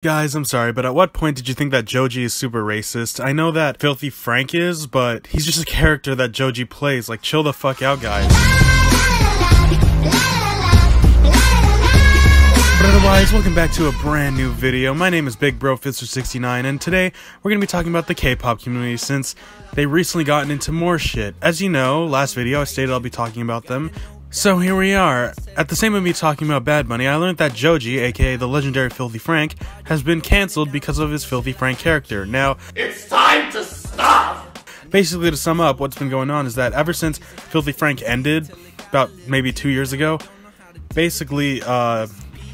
Guys, I'm sorry, but at what point did you think that Joji is super racist? I know that Filthy Frank is, but he's just a character that Joji plays. Like, chill the fuck out, guys. But otherwise, welcome back to a brand new video. My name is Big Bro Fister69, and today we're gonna be talking about the K-pop community since they recently gotten into more shit. As you know, last video I stated I'll be talking about them. So here we are. At the same with me talking about Bad Bunny, I learned that Joji, aka the legendary Filthy Frank, has been cancelled because of his Filthy Frank character. Now, it's time to stop! Basically, to sum up, what's been going on is that ever since Filthy Frank ended, about maybe 2 years ago, basically,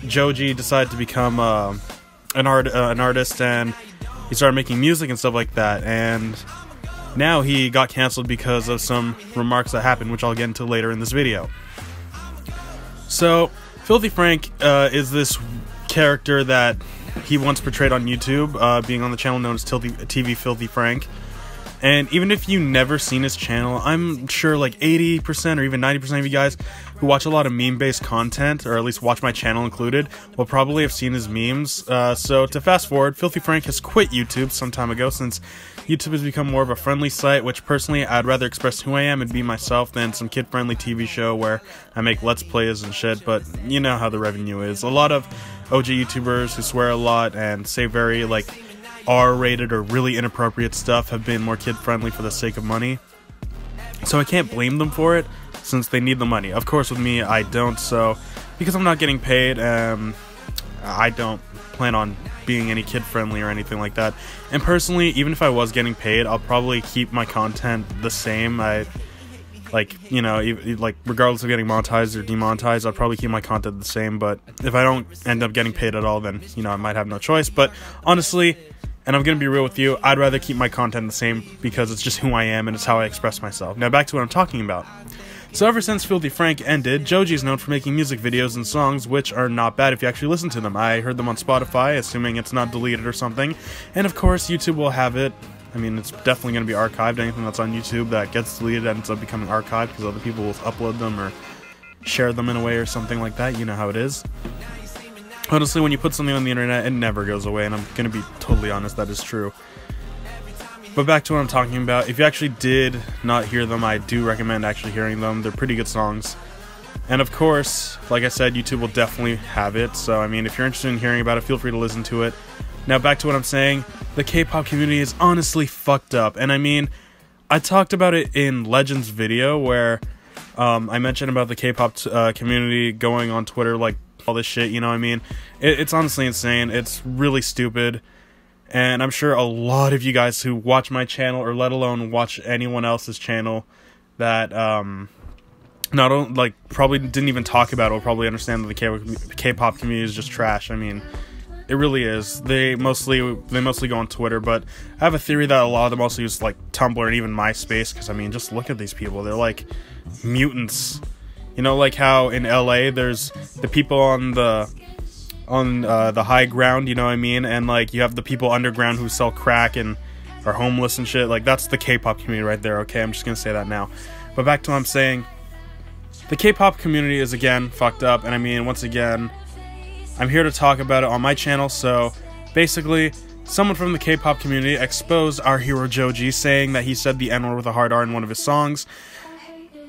Joji decided to become an artist, and he started making music and stuff like that, and now he got cancelled because of some remarks that happened, which I'll get into later in this video. So, Filthy Frank is this character that he once portrayed on YouTube, being on the channel known as TV Filthy Frank. And even if you've never seen his channel, I'm sure like 80% or even 90% of you guys who watch a lot of meme-based content, or at least watch my channel included, will probably have seen his memes. So to fast forward, Filthy Frank has quit YouTube some time ago since YouTube has become more of a friendly site, which personally I'd rather express who I am and be myself than some kid-friendly TV show where I make Let's Plays and shit, but you know how the revenue is. A lot of OG YouTubers who swear a lot and say very like R-rated or really inappropriate stuff have been more kid-friendly for the sake of money. So I can't blame them for it, since they need the money. Of course, with me, I don't, so because I'm not getting paid, I don't plan on being any kid-friendly or anything like that. And personally, even if I was getting paid, I'll probably keep my content the same. Like, you know, like regardless of getting monetized or demonetized, I'll probably keep my content the same. But if I don't end up getting paid at all, then, you know, I might have no choice. But honestly, and I'm gonna be real with you, I'd rather keep my content the same because it's just who I am and it's how I express myself. Now back to what I'm talking about. So ever since Filthy Frank ended, Joji is known for making music videos and songs which are not bad if you actually listen to them. I heard them on Spotify, assuming it's not deleted or something. And of course, YouTube will have it. I mean, it's definitely going to be archived. Anything that's on YouTube that gets deleted ends up becoming archived because other people will upload them or share them in a way or something like that. You know how it is. Honestly, when you put something on the internet, it never goes away, and I'm going to be totally honest, that is true. But back to what I'm talking about, if you actually did not hear them, I do recommend actually hearing them. They're pretty good songs. And of course, like I said, YouTube will definitely have it, so I mean, if you're interested in hearing about it, feel free to listen to it. Now back to what I'm saying, the K-pop community is honestly fucked up, and I mean, I talked about it in Legends video, where I mentioned about the K-pop community going on Twitter, like, all this shit, you know what I mean? It's honestly insane, it's really stupid. And I'm sure a lot of you guys who watch my channel, or let alone watch anyone else's channel, that not only, like, probably didn't even talk about it, will probably understand that the K-pop community is just trash. I mean, it really is. They mostly go on Twitter, but I have a theory that a lot of them also use like Tumblr and even MySpace, because I mean, just look at these people. They're like mutants. You know, like how in LA there's the people on the high ground, you know what I mean? And like you have the people underground who sell crack and are homeless and shit. Like that's the K-pop community right there, okay? I'm just gonna say that now. But back to what I'm saying. The K-pop community is again fucked up, and I mean, once again, I'm here to talk about it on my channel. So basically, someone from the K-pop community exposed our hero Joji, saying that he said the N-word with a hard R in one of his songs.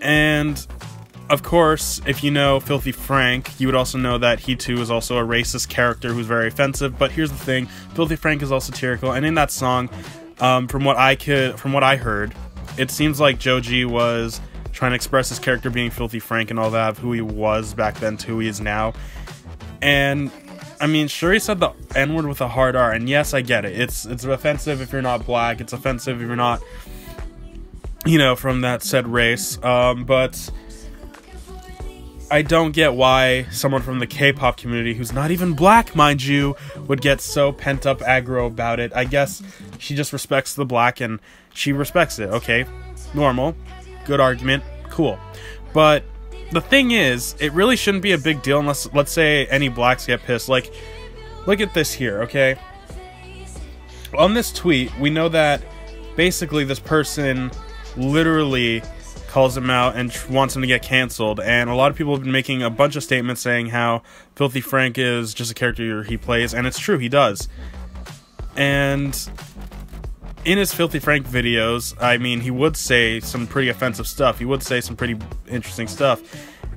And of course, if you know Filthy Frank, you would also know that he too is also a racist character who's very offensive. But here's the thing, Filthy Frank is also satirical, and in that song, from what I heard, it seems like Joji was trying to express his character being Filthy Frank and all that, of who he was back then to who he is now. And I mean, sure, he said the N-word with a hard R, and yes, I get it. It's offensive if you're not black. It's offensive if you're not, you know, from that said race. But I don't get why someone from the K-pop community, who's not even black, mind you, would get so pent-up aggro about it. I guess she just respects the black, and she respects it. Okay, normal, good argument, cool. But the thing is, it really shouldn't be a big deal unless, let's say, any blacks get pissed. Like, look at this here, okay? On this tweet, we know that basically this person literally calls him out and wants him to get canceled. And a lot of people have been making a bunch of statements saying how Filthy Frank is just a character he plays, and it's true, he does. And in his Filthy Frank videos, I mean, he would say some pretty offensive stuff. He would say some pretty interesting stuff.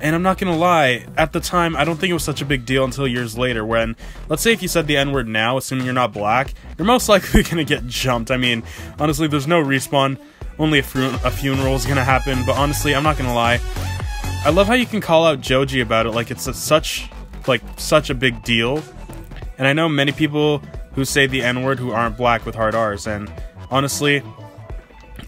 And I'm not gonna lie, at the time, I don't think it was such a big deal until years later when, let's say if you said the N-word now, assuming you're not black, you're most likely gonna get jumped. I mean, honestly, there's no respawn. Only a funeral is gonna happen, but honestly, I'm not gonna lie. I love how you can call out Joji about it like it's such a big deal. And I know many people who say the N-word who aren't black with hard R's, and honestly,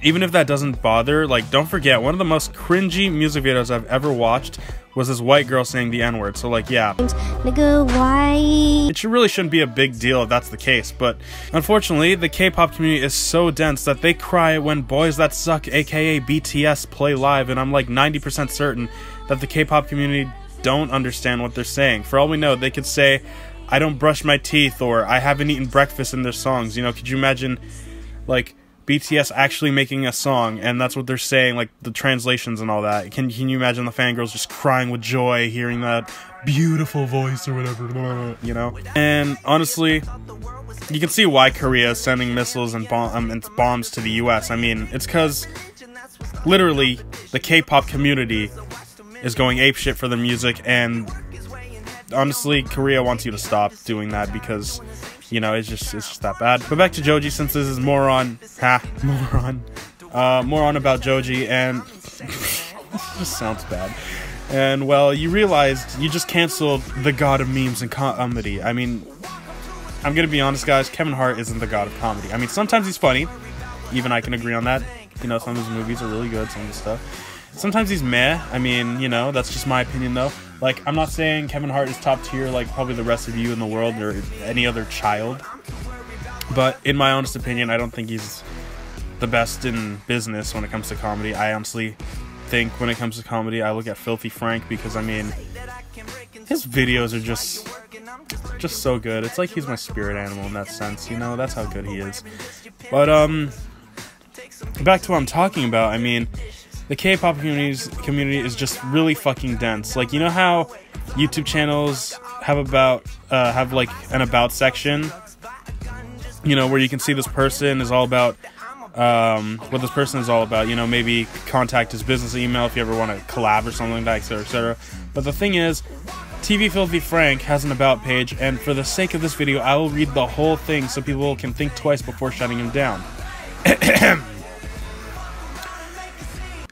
even if that doesn't bother, like, don't forget, one of the most cringy music videos I've ever watched was this white girl saying the N-word, so like, yeah. Nigga, why? It really shouldn't be a big deal if that's the case, but unfortunately, the K-pop community is so dense that they cry when Boys That Suck, aka BTS, play live, and I'm like 90% certain that the K-pop community don't understand what they're saying. For all we know, they could say, I don't brush my teeth, or I haven't eaten breakfast in their songs. You know, could you imagine, like, BTS actually making a song, and that's what they're saying, like, the translations and all that. Can you imagine the fangirls just crying with joy, hearing that beautiful voice or whatever, you know? And honestly, you can see why Korea is sending missiles and bombs to the US. I mean, it's because, literally, the K-pop community is going apeshit for the music, and honestly, Korea wants you to stop doing that because, you know, it's just that bad. But back to Joji, since this is more on about Joji, and this just sounds bad. And well, you realized you just canceled the god of memes and comedy. I mean, I'm gonna be honest, guys, Kevin Hart isn't the god of comedy. I mean, sometimes he's funny, even I can agree on that. You know, some of his movies are really good, some of his stuff. Sometimes he's meh. I mean, you know, that's just my opinion though. Like, I'm not saying Kevin Hart is top tier like probably the rest of you in the world or any other child. But in my honest opinion, I don't think he's the best in business when it comes to comedy. I honestly think when it comes to comedy, I look at Filthy Frank because, I mean, his videos are just so good. It's like he's my spirit animal in that sense, you know? That's how good he is. But, back to what I'm talking about, I mean, the K-pop community is just really fucking dense. Like, you know how YouTube channels have like an about section, you know, where you can see this person is all about what this person is all about, you know, maybe contact his business email if you ever want to collab or something like that, etc, etc. But the thing is, TV Filthy Frank has an about page, and for the sake of this video, I will read the whole thing so people can think twice before shutting him down.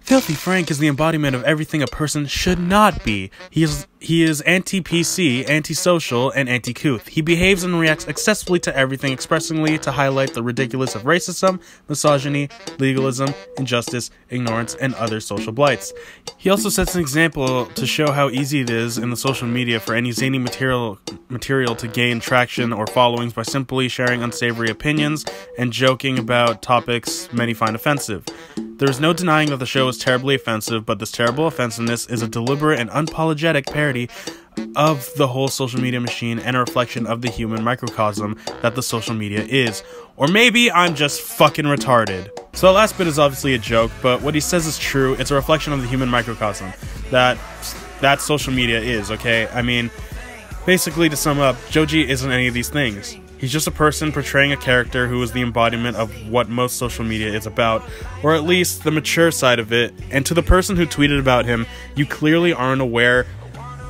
Filthy Frank is the embodiment of everything a person should not be. He is anti-PC, anti-social, and anti-couth. He behaves and reacts excessively to everything, expressingly to highlight the ridiculous of racism, misogyny, legalism, injustice, ignorance, and other social blights. He also sets an example to show how easy it is in the social media for any zany material to gain traction or followings by simply sharing unsavory opinions and joking about topics many find offensive. There is no denying that the show is terribly offensive, but this terrible offensiveness is a deliberate and unapologetic parody of the whole social media machine and a reflection of the human microcosm that the social media is. Or maybe I'm just fucking retarded. So the last bit is obviously a joke, but what he says is true. It's a reflection of the human microcosm that social media is, okay? I mean, basically, to sum up, Joji isn't any of these things. He's just a person portraying a character who is the embodiment of what most social media is about, or at least the mature side of it. And to the person who tweeted about him, you clearly aren't aware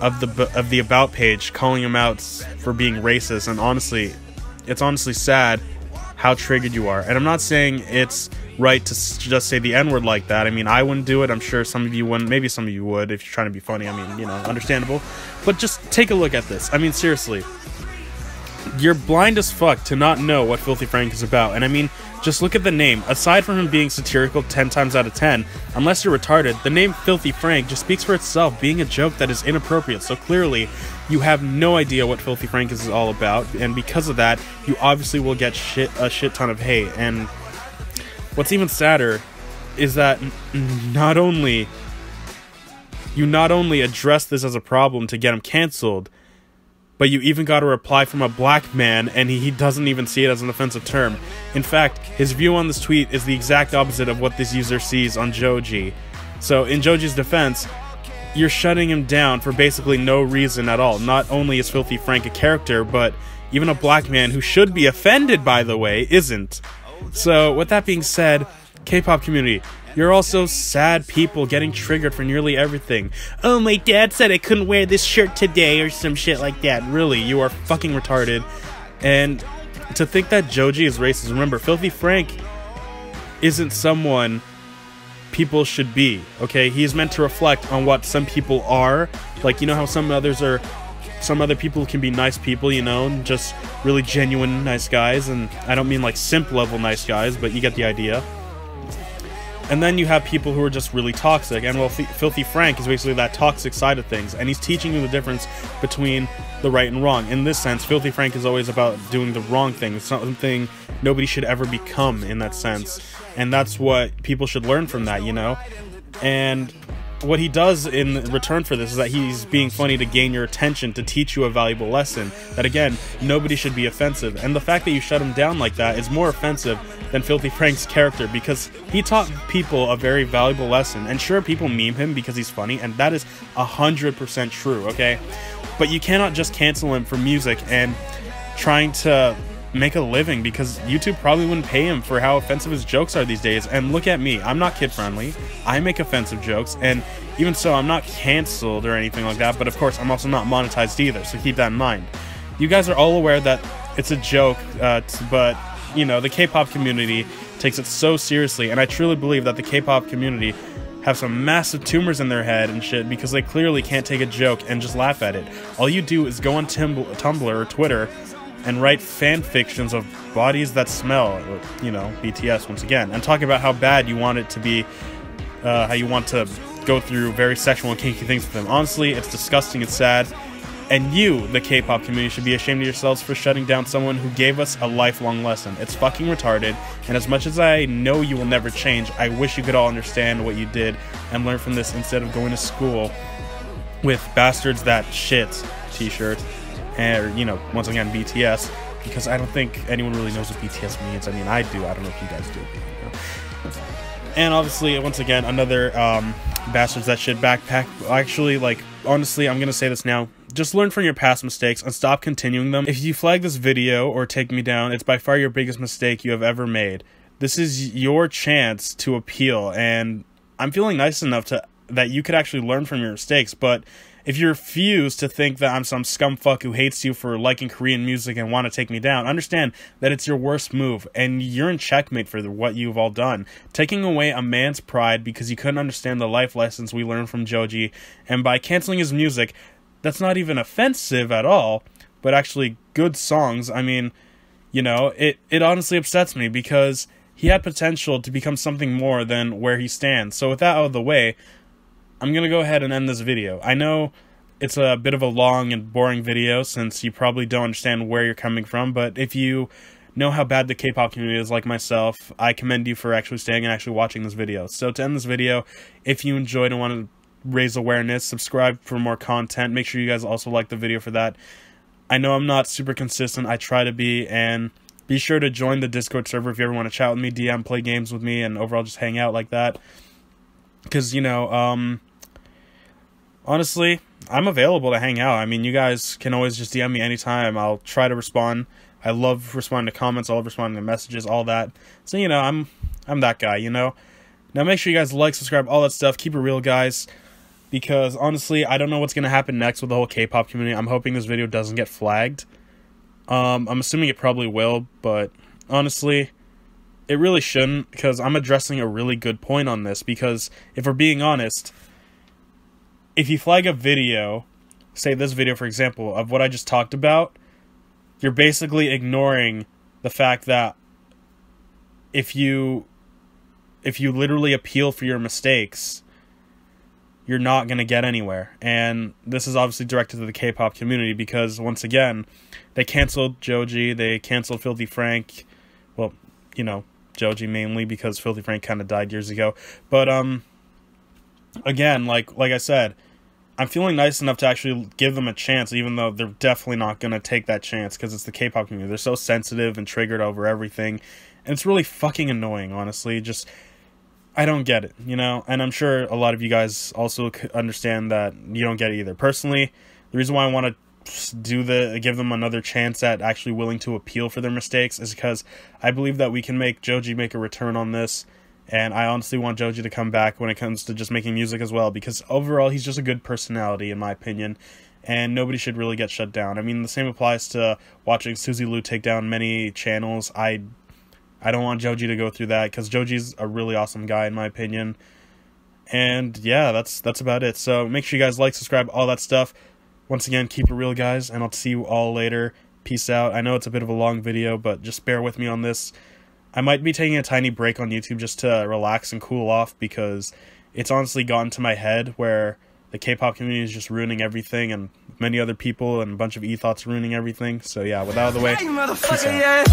of the about page calling him out for being racist. And honestly, it's honestly sad how triggered you are. And I'm not saying it's right to just say the N-word like that. I mean, I wouldn't do it. I'm sure some of you wouldn't. Maybe some of you would if you're trying to be funny. I mean, you know, understandable. But just take a look at this. I mean, seriously. You're blind as fuck to not know what Filthy Frank is about. And I mean, just look at the name. Aside from him being satirical 10 times out of 10, unless you're retarded, the name Filthy Frank just speaks for itself, being a joke that is inappropriate. So clearly, you have no idea what Filthy Frank is all about, and because of that, you obviously will get a shit ton of hate. And what's even sadder is that not only address this as a problem to get him canceled, but you even got a reply from a black man, and he doesn't even see it as an offensive term. In fact, his view on this tweet is the exact opposite of what this user sees on Joji. So in Joji's defense, you're shutting him down for basically no reason at all. Not only is Filthy Frank a character, but even a black man who should be offended, by the way, isn't. So with that being said, K-pop community, you're also sad people getting triggered for nearly everything. Oh, my dad said I couldn't wear this shirt today or some shit like that. Really, you are fucking retarded. And to think that Joji is racist, remember, Filthy Frank isn't someone people should be, okay? He's meant to reflect on what some people are. Like, you know how some other people can be nice people, you know, just really genuine nice guys. And I don't mean like simp level nice guys, but you get the idea. And then you have people who are just really toxic, and well, Filthy Frank is basically that toxic side of things, and he's teaching you the difference between the right and wrong. In this sense, Filthy Frank is always about doing the wrong thing. It's something nobody should ever become in that sense, and that's what people should learn from that, you know? And what he does in return for this is that he's being funny to gain your attention, to teach you a valuable lesson, that again, nobody should be offensive. And the fact that you shut him down like that is more offensive than Filthy Frank's character, because he taught people a very valuable lesson. And sure, people meme him because he's funny, and that is 100% true, okay? But you cannot just cancel him for music and trying to make a living, because YouTube probably wouldn't pay him for how offensive his jokes are these days. And look at me, I'm not kid friendly, I make offensive jokes, and even so, I'm not canceled or anything like that, but of course I'm also not monetized either, so keep that in mind. You guys are all aware that it's a joke, but you know, the K-pop community takes it so seriously, and I truly believe that the K-pop community have some massive tumors in their head and shit, because they clearly can't take a joke and just laugh at it. All you do is go on Tumblr or Twitter and write fan fictions of bodies that smell, or, you know, BTS once again, and talk about how bad you want it to be, how you want to go through very sexual and kinky things with them. Honestly, it's disgusting, it's sad, and you, the K-pop community, should be ashamed of yourselves for shutting down someone who gave us a lifelong lesson. It's fucking retarded, and as much as I know you will never change, I wish you could all understand what you did and learn from this instead of going to school with bastards that shit t-shirt. And, you know, once again, BTS, because I don't think anyone really knows what BTS means. I mean, I do. I don't know if you guys do. You know? And obviously, once again, another bastards that shit backpack. Actually, like, honestly, I'm going to say this now. Just learn from your past mistakes and stop continuing them. If you flag this video or take me down, it's by far your biggest mistake you have ever made. This is your chance to appeal, and I'm feeling nice enough that you could actually learn from your mistakes, but if you refuse to think that I'm some scumfuck who hates you for liking Korean music and want to take me down, understand that it's your worst move, and you're in checkmate for what you've all done. Taking away a man's pride because you couldn't understand the life lessons we learned from Joji, and by canceling his music, that's not even offensive at all, but actually good songs. I mean, you know, it honestly upsets me, because he had potential to become something more than where he stands. So with that out of the way, I'm going to go ahead and end this video. I know it's a bit of a long and boring video, since you probably don't understand where you're coming from, but if you know how bad the K-pop community is like myself, I commend you for actually staying and actually watching this video. So to end this video, if you enjoyed and want to raise awareness, subscribe for more content. Make sure you guys also like the video for that. I know I'm not super consistent, I try to be, and be sure to join the Discord server if you ever want to chat with me, DM, play games with me, and overall just hang out like that. Because, you know, honestly, I'm available to hang out. I mean, you guys can always just DM me anytime. I'll try to respond. I love responding to comments. I love responding to messages, all that. So, you know, I'm that guy, you know. Now, make sure you guys like, subscribe, all that stuff. Keep it real, guys. Because, honestly, I don't know what's going to happen next with the whole K-pop community. I'm hoping this video doesn't get flagged. I'm assuming it probably will, but, honestly, it really shouldn't, because I'm addressing a really good point on this. Because, if we're being honest, if you flag a video, say this video for example, of what I just talked about, you're basically ignoring the fact that if you literally appeal for your mistakes, you're not going to get anywhere. And this is obviously directed to the K-pop community, because once again, they canceled Joji, they canceled Filthy Frank. Well, you know, Joji mainly, because Filthy Frank kind of died years ago. But again, like I said, I'm feeling nice enough to actually give them a chance, even though they're definitely not going to take that chance, because it's the K-pop community. They're so sensitive and triggered over everything, and it's really fucking annoying, honestly. Just, I don't get it, you know, and I'm sure a lot of you guys also understand that you don't get it either. Personally, the reason why I want to give them another chance at actually willing to appeal for their mistakes is because I believe that we can make Joji make a return on this, and I honestly want Joji to come back when it comes to just making music as well, because overall he's just a good personality in my opinion, and nobody should really get shut down. I mean, the same applies to watching Suzy Lu take down many channels. I don't want Joji to go through that, because Joji's a really awesome guy in my opinion. And yeah, that's about it. So make sure you guys like, subscribe, all that stuff. Once again, keep it real, guys, and I'll see you all later. Peace out. I know it's a bit of a long video, but just bear with me on this. I might be taking a tiny break on YouTube just to relax and cool off, because it's honestly gotten to my head where the K-pop community is just ruining everything, and many other people and a bunch of e-thoughts ruining everything. So yeah, with that out of the way, peace out.